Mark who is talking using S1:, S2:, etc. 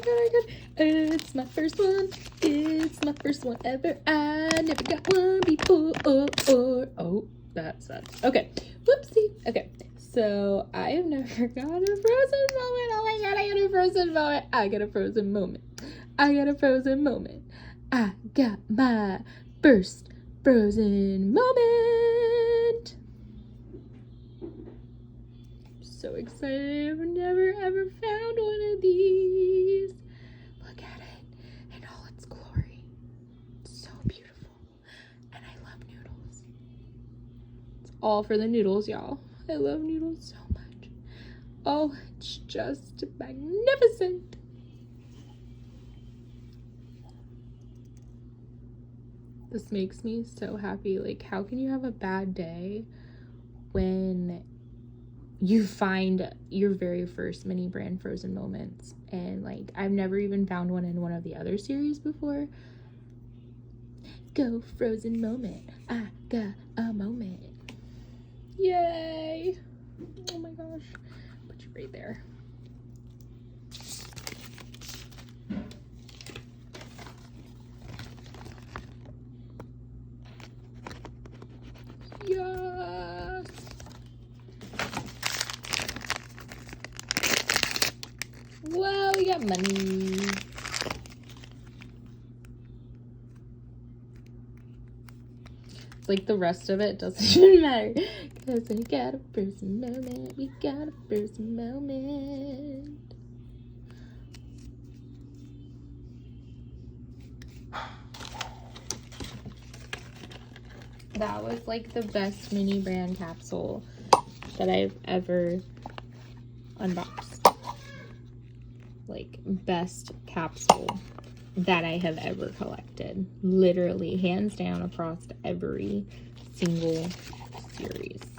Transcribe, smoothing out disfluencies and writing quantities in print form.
S1: I got. It's my first one. It's my first one ever. I never got one before. Oh, that sucks. Okay, whoopsie. Okay, so I have never got a frozen moment. Oh my god, I got a frozen moment. I got a frozen moment. I got a frozen moment. I got my first frozen moment. So excited. I've never ever found one of these. Look at it in all its glory. It's so beautiful. And I love noodles. It's all for the noodles, y'all. I love noodles so much. Oh, it's just magnificent. This makes me so happy. Like, how can you have a bad day when you find your very first mini brand frozen moments? And like, I've never even found one in one of the other series before. Go frozen moment. I got a moment. Yay. Oh my gosh. Put you right there. Yes. Wow, we got money. It's like the rest of it doesn't even matter. Cause we got a frozen moment. We got a frozen moment. That was like the best mini brand capsule that I've ever unboxed. Like, best capsule that I have ever collected. Literally, hands down, across every single series.